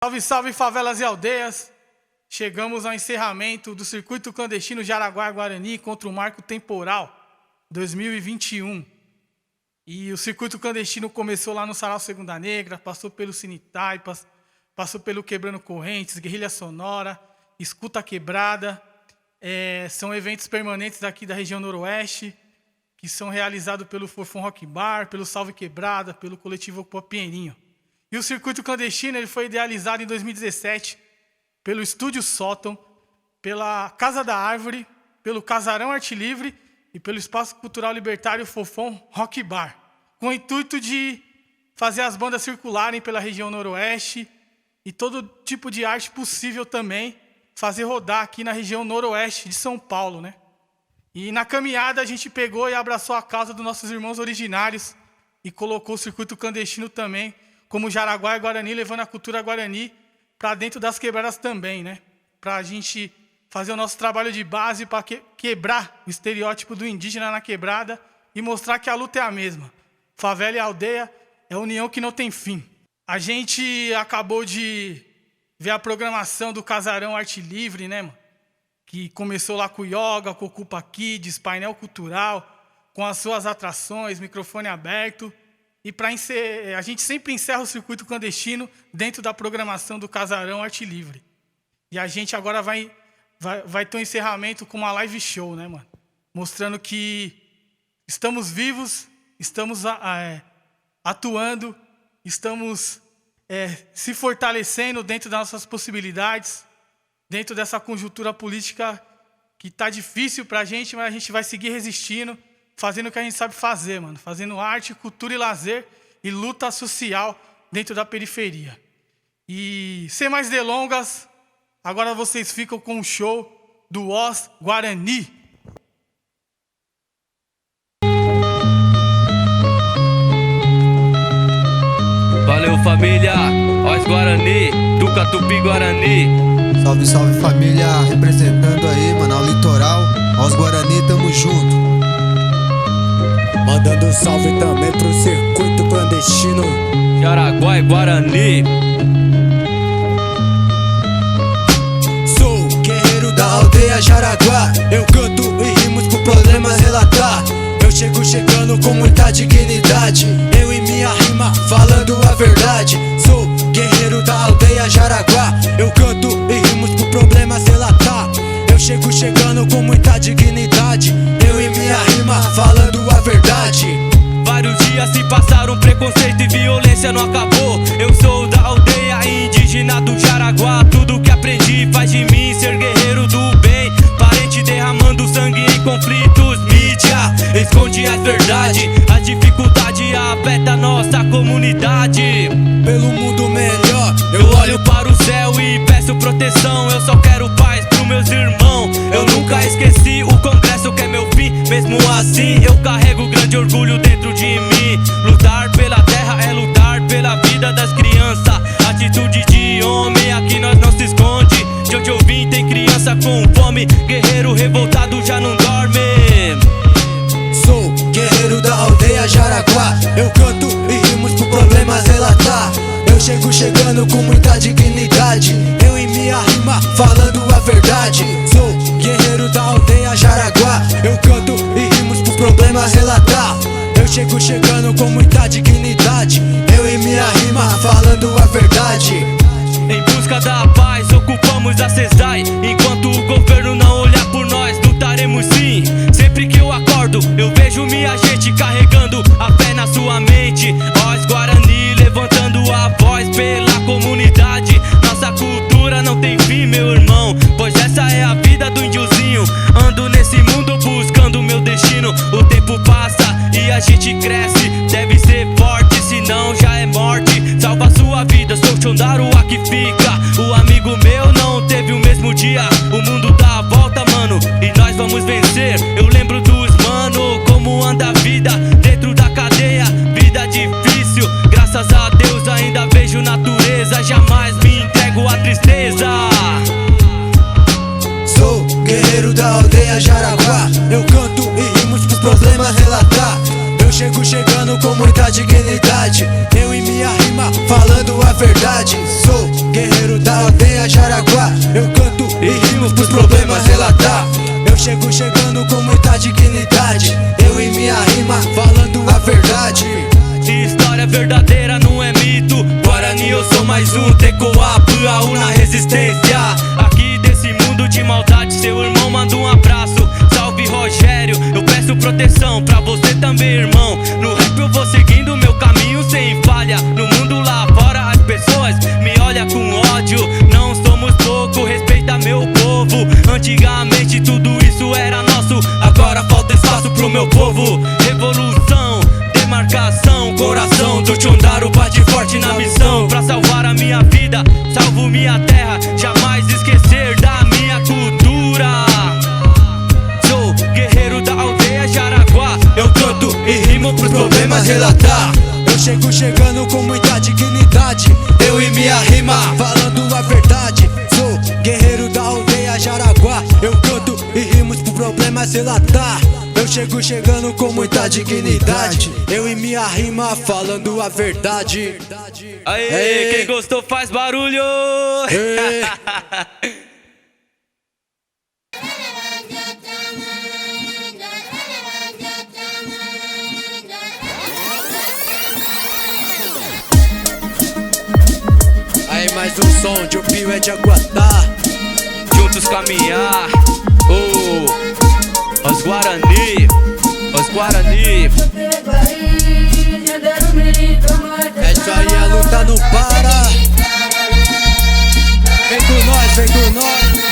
Salve, salve, favelas e aldeias! Chegamos ao encerramento do Circuito Clandestino Jaraguá-Guarani contra o Marco Temporal 2021. E o Circuito Clandestino começou lá no Sarau Segunda Negra, passou pelo Cine Taipas, passou pelo Quebrando Correntes, Guerrilha Sonora, Escuta Quebrada. São eventos permanentes aqui da região noroeste, que são realizados pelo Fofão Rock Bar, pelo Salve Quebrada, pelo coletivo Pô Pinheirinho. E o Circuito Clandestino ele foi idealizado em 2017 pelo Estúdio Sótão, pela Casa da Árvore, pelo Casarão Arte Livre e pelo Espaço Cultural Libertário Fofão Rock Bar, com o intuito de fazer as bandas circularem pela região noroeste e todo tipo de arte possível também, fazer rodar aqui na região noroeste de São Paulo, né? E na caminhada a gente pegou e abraçou a causa dos nossos irmãos originários e colocou o Circuito Clandestino também, como Jaraguá e Guarani, levando a cultura Guarani para dentro das quebradas também, né? Para a gente fazer o nosso trabalho de base para quebrar o estereótipo do indígena na quebrada e mostrar que a luta é a mesma. Favela e aldeia é união que não tem fim. A gente acabou de ver a programação do Casarão Arte Livre, né, mano? Que começou lá com o Yoga, com o Ocupa Kids, painel cultural, com as suas atrações, microfone aberto. E a gente sempre encerra o Circuito Clandestino dentro da programação do Casarão Arte Livre. E a gente agora vai ter um encerramento com uma live show, né, mano? Mostrando que estamos vivos, estamos atuando, estamos se fortalecendo dentro das nossas possibilidades, dentro dessa conjuntura política que tá difícil pra gente, mas a gente vai seguir resistindo, fazendo o que a gente sabe fazer, mano. Fazendo arte, cultura e lazer e luta social dentro da periferia. E sem mais delongas, agora vocês ficam com o show do Os Guarani. Valeu, família, Os Guarani, do Catupi Guarani. Salve, salve, família, representando aí, mano, o litoral. Os Guarani, tamo junto. Mandando salve também pro Circuito Clandestino Jaraguá e Guarani. Sou guerreiro da aldeia Jaraguá. Eu canto e rimos pro problemas relatar. Eu chego chegando com muita dignidade. Eu e minha rima falando a verdade. Sou guerreiro da aldeia Jaraguá. Eu canto e rimos pro problemas relatar. Eu chego chegando com muita dignidade. Eu e minha rima falando a verdade. Vários dias se passaram, preconceito e violência não acabou. Eu sou da aldeia indígena do Jaraguá. Tudo que aprendi faz de mim ser guerreiro do bem. Parente derramando sangue em conflitos. Mídia esconde a verdade. A dificuldade afeta nossa comunidade. Pelo mundo melhor Eu olho para o céu e peço proteção. Eu só quero paz pros meus irmãos. Eu nunca esqueci o congresso que é meu fim. Mesmo assim eu carrego grande orgulho dentro de mim. Lutar pela terra é lutar pela vida das crianças. Atitude de homem, aqui nós não se esconde. De onde eu vim tem criança com fome. Guerreiro revoltado já não dorme. Sou guerreiro da aldeia Jaraguá. Eu canto e rimos pro problemas relatar. Eu chego chegando com muita dignidade. Eu e minha rima falando a verdade. Sou guerreiro da aldeia Jaraguá. Eu canto e rimos pro problemas relatar. Eu chego chegando com muita dignidade. Eu e minha rima falando a verdade. Em busca da paz, ocupamos a CESAI. Enquanto o governo não olhar por nós, lutaremos sim. Sempre que eu acordo, eu vejo minha gente carregando a fé na sua mente. Os Guarani levantando a voz pela comunidade. Nossa cultura não tem fim, meu irmão, pois essa é a vida do índiozinho. Ando nesse mundo buscando meu destino. O tempo passa e a gente cresce. Deve ser forte, senão já é morte. Salva sua vida, sou Chondaruá que fica. O amigo meu não teve o mesmo dia. O mundo dá a volta, mano, e nós vamos vencer. Eu lembro dos mano, como anda a vida dentro da cadeia. Vida difícil, graças a Deus ainda vejo natureza. Jamais me entrego à tristeza. Sou guerreiro da aldeia Jaraguá. Eu canto e rimos pros problemas relatar. Eu chego chegando com muita dignidade. Eu e minha rima falando a verdade. Sou guerreiro tecoa, pua, na resistência. Aqui desse mundo de maldade, seu irmão manda um abraço. Salve Rogério, eu peço proteção pra você também, irmão. No rap eu vou seguindo meu caminho sem falha. No mundo lá fora as pessoas me olham com ódio. Não somos pouco, respeita meu povo. Antigamente tudo isso era nosso, agora falta espaço pro meu povo. Revolução, demarcação, coração do Chondaru bate forte na missão. Pra salvar a minha vida, salvo minha terra, jamais esquecer da minha cultura. Sou guerreiro da aldeia Jaraguá, eu canto e rimo pros problemas relatar. Eu chego chegando com muita dignidade, eu e minha rima, falando a verdade. Sou guerreiro da aldeia Jaraguá, eu canto e rimos pro problemas relatar. Eu chego chegando com muita dignidade, eu e minha rima, falando a verdade. Aê, quem gostou faz barulho. Aí mais um som de Opio é de Aguatá. Juntos caminhar, os Guarani, os Guarani. É isso aí, a luta não para. Vem com nós, vem com nós.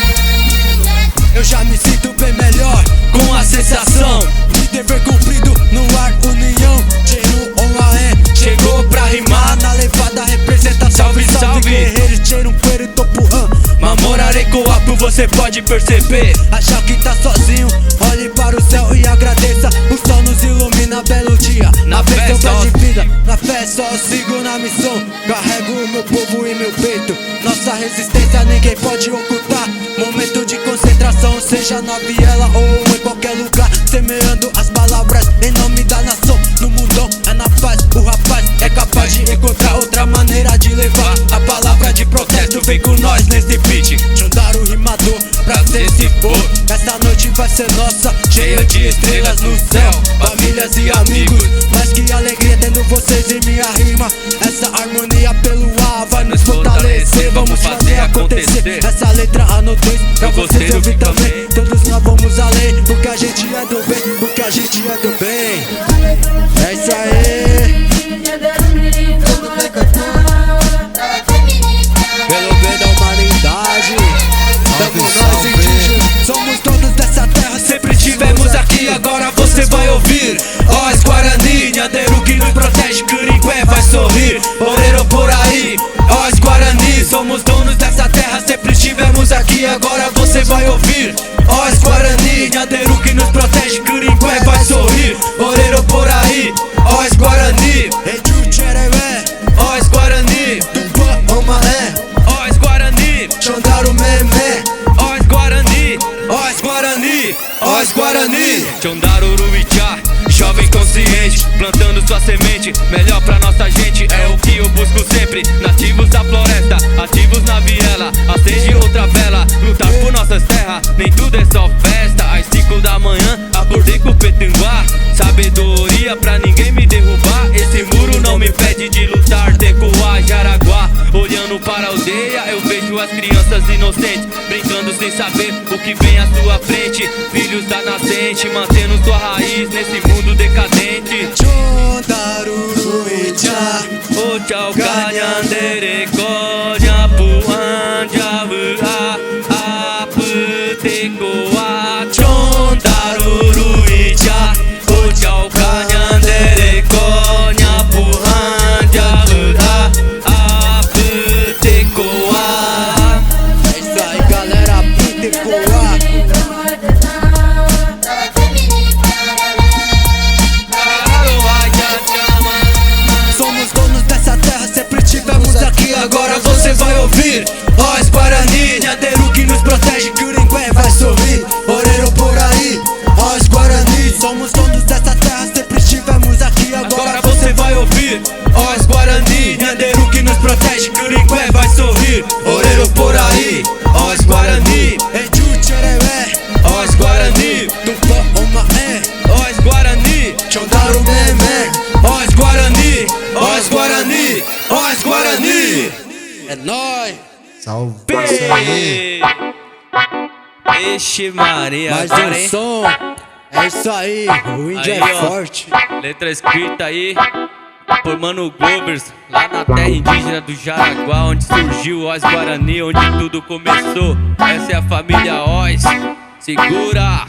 Eu já me sinto bem melhor, Com a sensação de dever cumprido no ar, união. Cheiro OAE, chegou pra rimar. na levada representa Salve, salve. guerreiros, cheiro coelho, topuã. Mamorarecoapo, você pode perceber. Achar que tá sozinho, olhe para o céu e agradeça. O sol nos ilumina, belo dia. Na fé bênção só- de vida, na fé só sigo na missão. Carrego o meu povo em meu peito. Nossa resistência ninguém pode ocultar. Momento de concentração, seja na viela ou em qualquer lugar. Semeando as palavras em nome da nação. No mundão é na paz, o rapaz é capaz de encontrar outra maneira de levar a palavra de protesto. Vem com nós nesse beat, Chondaru rimador, pra ser se for. Essa noite vai ser nossa, cheia de estrelas no céu, famílias e amigos. Mas que alegria tendo vocês em minha rima. Essa harmonia pelo ar vai nos fortalecer. Vamos fazer acontecer. Essa letra anotei pra vocês ouvir também. Todos nós vamos além, porque a gente é do bem, porque a gente é do bem. É isso aí. Pelo bem da humanidade, tamo nós indígenas, somos todos dessa terra. Sempre tivemos aqui, agora você vai ouvir. Os Guarani, Nhaderu que nos protege, Curingué vai sorrir. Oreiro por aí, os Guarani, somos donos dessa terra. Sempre estivemos aqui, agora você vai ouvir. Os Guarani, Nhaderu que nos protege, Curingué vai sorrir. Oreiro por aí, os Guarani, Eju Tcherewé, os Guarani, Tupã Omaé, os Guarani, Chondaru Memé, os Guarani, os Guarani, os Guarani. Chondaru Urubichá, jovem consciente, plantando sua semente. Melhor pra nossa gente é o que eu busco sempre. Nativos da floresta, ativos na viela. Acende outra vela, lutar por nossas terras. Nem tudo é só festa. Às 5 da manhã, acordei com o Petanguá. Sabedoria pra ninguém me derrubar. Esse muro não me impede de lutar. Tecoa, Jaraguá, olhando para a aldeia, eu vejo as crianças inocentes brincando sem saber o que vem à sua frente. Filhos da nascente, mantendo sua raiz nesse mundo decadente. Chondaru Urubichá, O tchau canhandere konya puanja vua apu tecoa. Chondaru Urubichá, o tchau canhandere konya puanja vua apu tecoa. é isso aí galera, Putecoa. Somos donos dessa terra, sempre tivemos aqui, agora você vai ouvir. Os Guarani, Nhaderu que nos protege, Curingué vai sorrir. Oreiro por aí, os Guarani, somos donos dessa terra, sempre estivemos aqui, Agora você vai ouvir. Os Guarani, Nhaderu que nos protege, Curingué vai sorrir. Oreiro por aí, os Guarani, Eju Tcherewé, os Guarani, Tupã Omaé, os Guarani, Chondaru Memé. os Guarani, os Guarani, os Guarani. É nóis. boy. Salve, isso aí. Ixi Maria, Mais agora, um hein? som. É isso aí, o índio Aí, é ó. forte. Letra escrita aí por Mano Glovers, lá na terra indígena do Jaraguá, onde surgiu o Oz Guarani, onde tudo começou. Essa é a família Oz. Segura!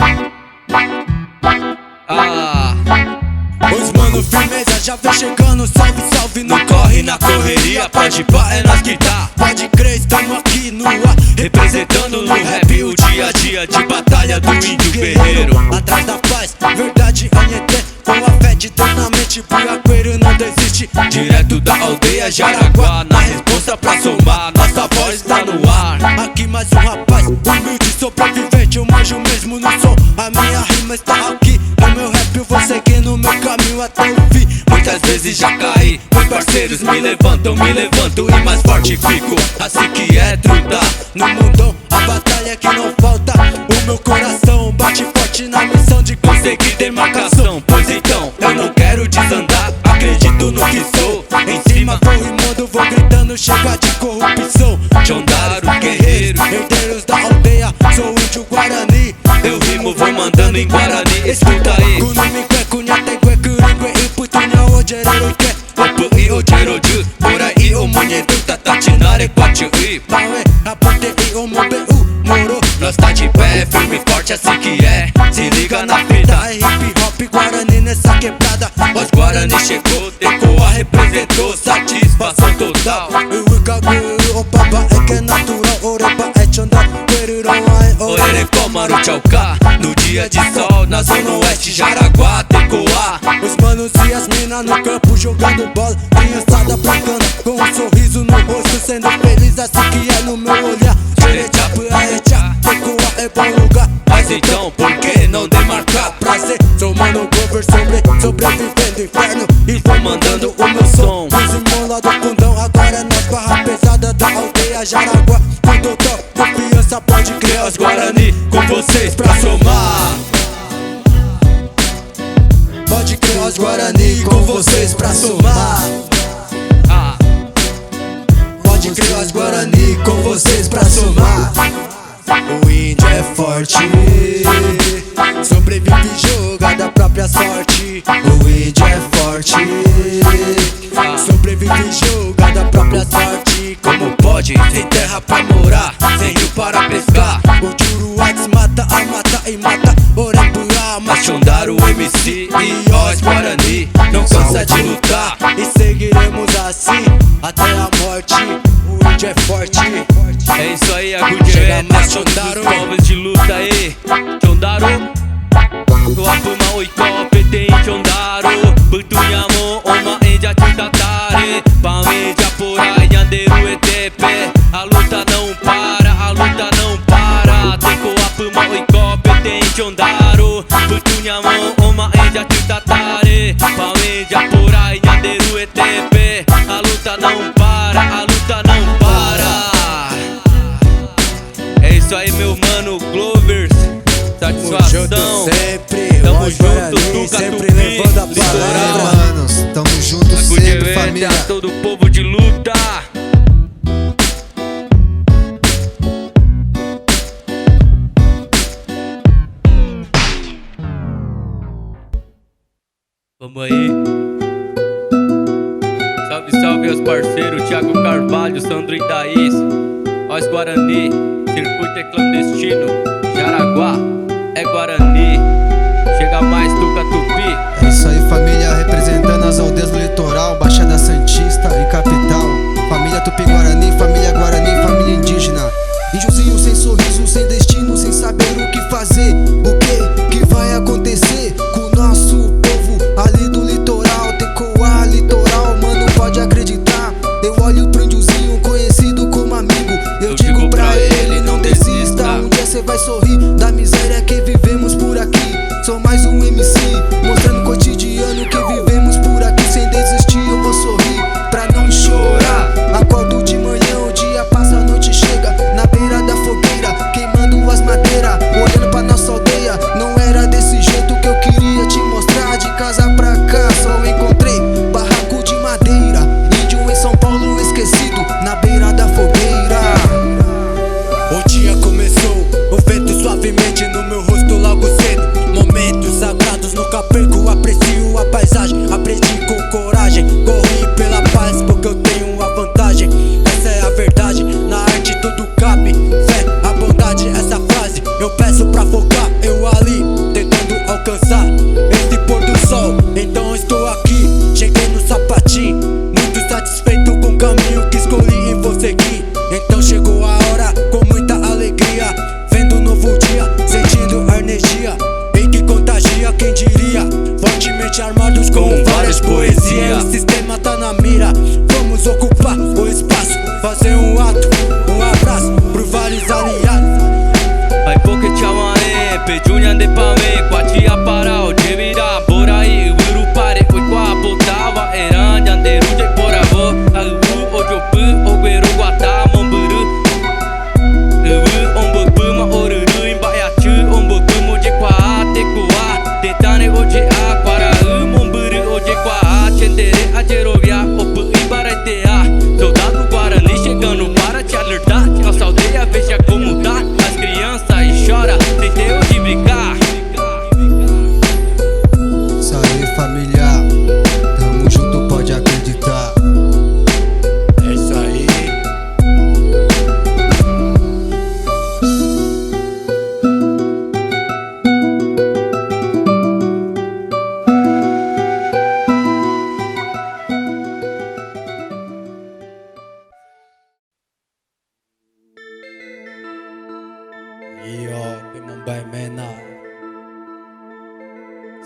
Os mano firmeza já vem chegando, salve, salve, não corre na correria. Pode pá, é nós que tá, pode crer, estamos aqui no ar, representando no rap o dia a dia de batalha do índio guerreiro. Atrás da paz, verdade, Anheté, com a fé de Deus na mente, buraqueiro não desiste. Direto da aldeia Jaraguá, na resposta pra somar, nossa voz tá no ar. Aqui mais um rapaz, humilde, sobrevivente, eu manjo mesmo no som. A minha rima está aqui, no meu rap eu vou seguir no meu caminho até o fim. Muitas vezes já caí, meus parceiros me levantam e mais forte fico. Assim que é truta, No mundão, a batalha que não falta. O meu coração bate forte na missão de conseguir demarcação. Pois então, eu não quero desandar, acredito no que sou. Em cima, vou rimando, vou gritando, chega de corrupção. Chondaro, guerreiro, herdeiros da aldeia, sou índio Guarani. eu rimo, vou mandando em Guarani, escuta aí. Kunumikwe, kunyategwe, kuringwe, iputunya, ojereroike. Opo e ojeroju, por aí o munhedo tá tatinare quatro e Paue, apote e omobeu, moro. nós tá de pé, firme e forte assim que é. Se liga na fita, Tá hip hop Guarani nessa quebrada. Os Guarani chegou, Tecoa representou, satisfação total. O Ikagu, o Papa é que é natural. Oreba é Chondar, Querirão é Orere Komaru Tchauká, no dia de sol, na zona oeste Jaraguá, Tecoa. Os manos e as minas no campo jogando bola, criançada brincando com um sorriso no rosto, sendo feliz assim que é no meu olhar. Xerechapu, aecha, Tecoa é bom lugar. Mas então, por que não demarcar? Prazer, sou mano Glover, sobrevivendo inferno e vou mandando o meu som. Os irmãos lá do fundão, agora é nós barra pesada da aldeia Jaraguá. Com doutor, confiança, pode criar Os Guarani com vocês pra somar. Pode crer, os Guarani com vocês pra somar. Ah, Pode crer, os Guarani com vocês pra somar. O índio é forte, sobrevive e joga da própria sorte. O índio é forte, sobrevive e joga da própria sorte. como pode, sem terra pra morar, sem rio para pescar. O Juruats mata, a mata e mata, Orembua, Mas Chondaro, MC e Oz Guarani não cansa de lutar. e seguiremos assim até a morte. O índio é forte. É isso aí, a good Chega é mais, todos Chondaro. os povos de luta aí. Chondaro, Tuapuma Oiko, Pete em Chondaro, Butunhamo, Oma Endia Titatare, Pamedia Porai, Yanderu Etepe. A luta não para, a luta não para. Tecoapuma Oiko, Pete em Chondaro, Butunhamo, Oma Endia Titatare, Pamedia Porai, Yanderu Etepe. A luta não para, a luta não para. É isso aí, meu mano Glovers. Satisfação. Sempre, Tamo Oz junto, Guarani, Tuca, sempre Tupi, levando a litoral. Aí, palavra. manos, tamo junto A sempre, Good família. a todo o povo de luta. Vamos aí. Salve, salve aos parceiros Thiago Carvalho, Sandro Idaís, Oz Guarani, Circuito é clandestino, Jaraguá é Guarani. Chega mais, Tuca Tupi. É isso aí, família, representando as aldeias do litoral, Baixada Santista e capital. Família Tupi-Guarani, família indígena. Índiozinho sem sorriso, sem destino, sem saber o que fazer. O que vai acontecer com o nosso povo ali do litoral? Tecoa, litoral, mano, pode acreditar. Eu olho pro índiozinho conhecido como amigo. Eu digo pra ele, não desista. Um dia cê vai sorrir da miséria que vivemos por aqui. Sou mais um MC, mostrando o cotidiano que vivemos por aqui. Sem desistir eu vou sorrir, pra não chorar. Acordo de manhã, o dia passa, a noite chega. Na beira da fogueira, queimando as madeiras, olhando pra nossa aldeia. Não era desse jeito que eu queria te mostrar. De casa pra cá só encontrei barraco de madeira. Índio em São Paulo esquecido, na beira da fogueira.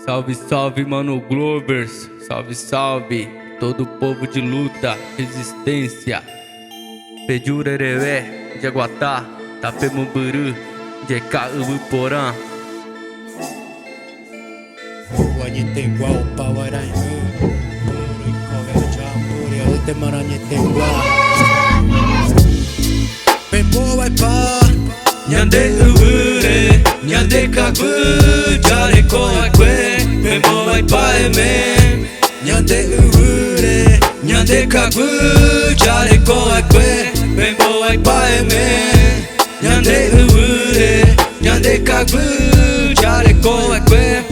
Salve, salve, mano Glovers. Salve, salve, todo o povo de luta, resistência. Pejurerê, Jaguatá, Tapemamburu, Jeca Ubuporã. Wanitengua, Pawaranhu, Kovejampuri, Utemaranyetengua. Bembo vai pá, Nyande Ure, Nyande Kagu, Jareko Akwe, Bembo vai pá, Eme. Nyande Ure, Nyande Kagu, Jareko Akwe, Bembo vai pá, Eme. Nyande Ure, Nyande Kagu, Jareko Akwe.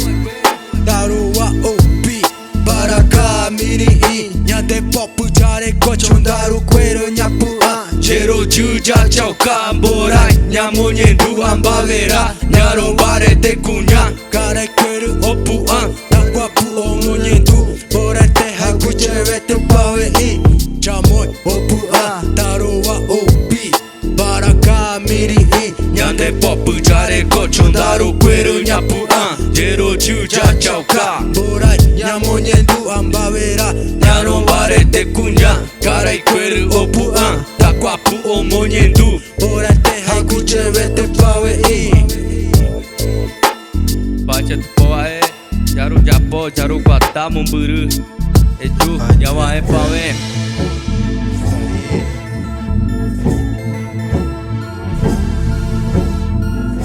Darua Opi, Baraka Miri, Nyande Popu, Jareko, Chundaru, Quero, Nhapuã. Jero Juja Chauka Borai, Nhamonhendu Ambavera, Nharombare Tecunha, Carequeiro, Opuã. Taquapu, Omonhendu, Bora Terra, Cuchevete, Pauei, Chamoi, Opuã, Darua Opi, Baraka Miri, Nyande Popu Jareko Chundaru Quero Nhapuã, Jero Juja Chauka Borai, Nhamonhendu Ambavera, Nharombare Tecunha, Carequeiro Opuã, Taquapu Omonhendu. Bora Terra, Cuchevete, Pauei. Bate a tupoaé, Jaru Japó, Jaru Guatá, Mumburu, Eju, Yamaé Paué.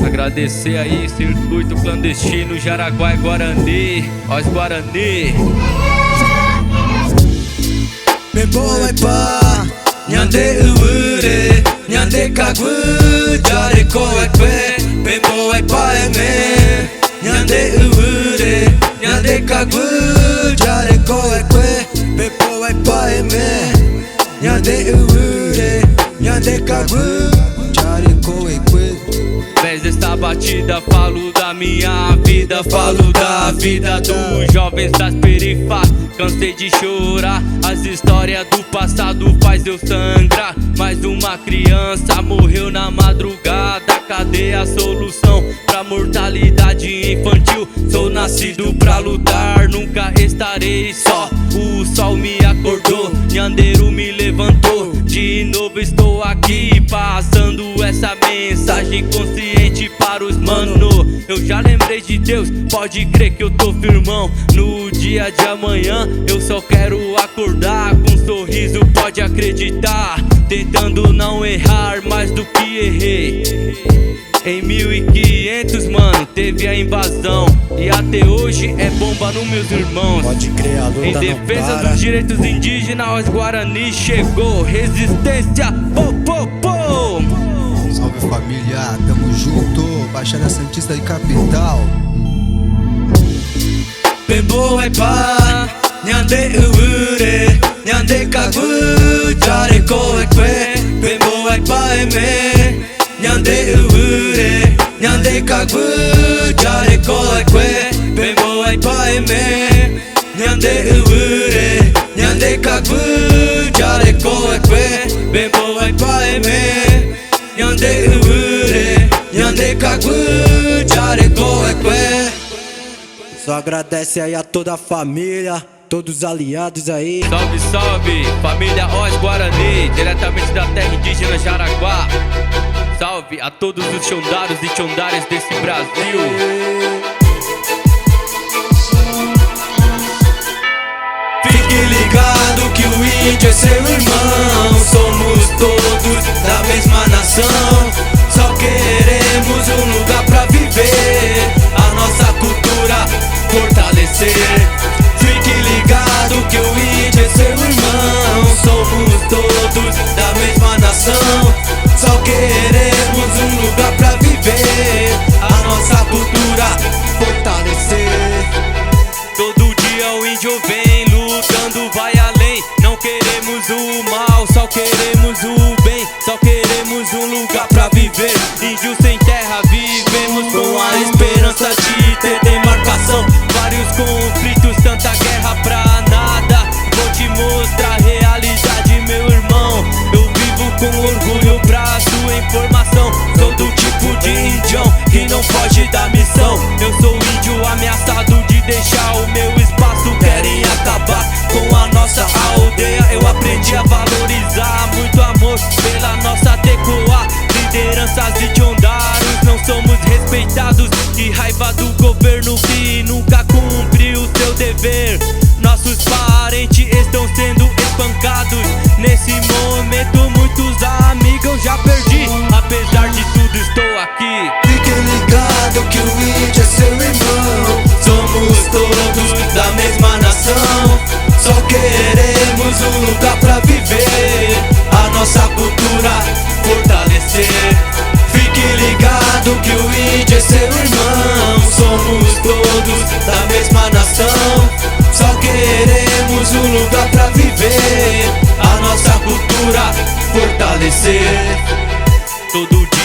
Agradecer aí, circuito clandestino, Jaraguá e Guarani, Os Guarani. Bembo vai pá, Nyande Ure, Nyande Kagu, Jareko Akwe, Bembo vai pá, Eme. Nyande Ure, Nyande Kagu, Jareko Ekwe, Bembo vai pá, Eme. Nyande Ure, Nyande Kagu, Jareko Ekwe. Pés desta batida, falo da minha vida, falo da vida dos jovens das perifas. Cansei de chorar, as histórias do passado faz eu sangrar. Mais uma criança morreu na madrugada, cadê a solução pra mortalidade infantil? Sou nascido pra lutar, nunca estarei só. O sol me acordou, Nhandeiro me levantou. De novo estou aqui passando essa mensagem consciente para os mano. Eu já lembrei de Deus, pode crer que eu tô firmão. No dia de amanhã eu só quero acordar com um sorriso, pode acreditar. Tentando não errar mais do que errei. Em 1500, mano, teve a invasão e até hoje é bomba nos meus irmãos. pode crer, a luta Em não defesa para. dos direitos indígenas, os Guarani chegou. Resistência, pô, pô, pô. Salve família, tamo junto, Baixada Santista e Capital. Bembo vai pá, Nyande Ure, Nyande Kagu, Jareko Ekwe. Bembo vai pá, Eme. Nyande Ure, Nyande Kagu, Jareko Ekwe. Bembo vai pá, Eme. Nyande Ure, Nyande Kagu, Jareko Ekwe. Bembo vai pá, Eme. Nyande Ure, Nyande Kagu, Jareko Ekwe. Só agradece aí a toda a família, todos os aliados aí. Salve, salve, família Os Guarani, diretamente da terra indígena Jaraguá. Salve a todos os chondaros e chondares desse Brasil. Fique ligado que o índio é seu irmão. Somos todos da mesma nação. Só queremos um lugar pra viver, a nossa cultura fortalecer. Fique ligado que o índio é seu irmão. Somos todos da mesma nação. Só queremos um lugar pra viver, a nossa cultura fortalecer. Todo dia o índio vem lutando, vai além. Não queremos o mal, só queremos o bem. Só queremos um lugar pra viver. Índio sem terra, vivemos com a esperança de ter demarcação. Vários conflitos, tanta guerra pra nada. Vou te mostrar a realidade, meu irmão. Eu vivo com orgulho pra sua informação. Sou do tipo de índio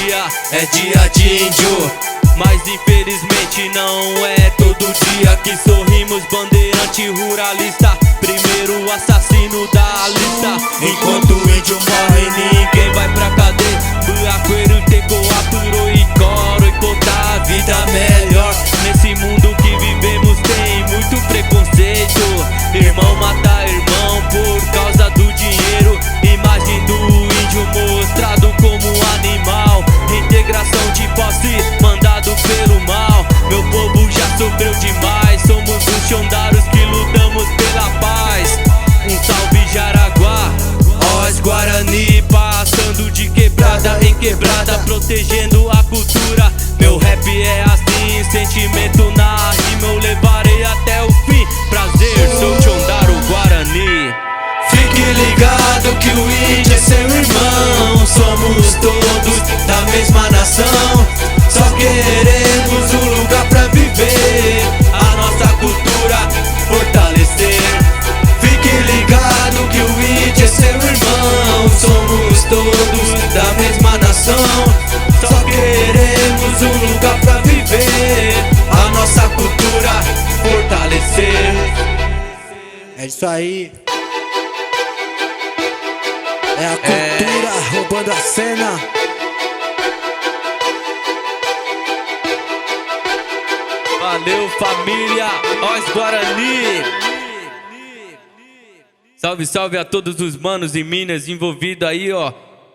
dia é dia de índio, mas infelizmente não é todo dia que sorrimos. Bandeirante ruralista, primeiro assassino da lista. Enquanto o índio morre, ninguém vai pra cadeia. Buraqueiro, tecoa, puro e coro e contar a vida melhor. Nesse mundo que vivemos tem muito preconceito. Irmão mata irmão por causa do dinheiro. Imagem do índio mostrado como animal. Reintegração de posse mandado pelo mal. Meu povo já sofreu demais. Somos os xondaros que lutamos pela paz. Um salve Jaraguá, Oz Guarani, passando de quebrada em quebrada, protegendo a cultura. Meu rap é assim, sentimento na rima, eu levarei até o fim. Prazer, sou Xondaro Guarani. Fique ligado que o índio é seu irmão. Somos todos da mesma nação. Só queremos um lugar pra viver, a nossa cultura fortalecer. Fique ligado que o índio é seu irmão. Somos todos da mesma nação. Só queremos um lugar pra viver, a nossa cultura fortalecer. É isso aí. É a cultura roubando a cena. Valeu, família, Oz Guarani. Salve, salve a todos os manos e minas envolvidos aí, ó.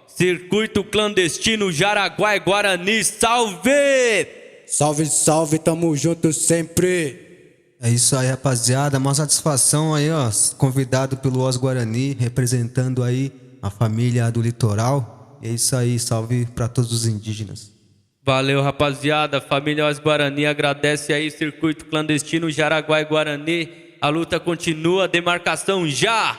Circuito clandestino Jaraguá e Guarani, salve! Salve, salve, tamo junto sempre. É isso aí, rapaziada. Uma satisfação aí, ó. Convidado pelo Oz Guarani, representando aí a família do litoral. É isso aí, salve pra todos os indígenas. Valeu, rapaziada. Família Oz Guarani agradece aí, circuito clandestino Jaraguá e Guarani. A luta continua, demarcação já!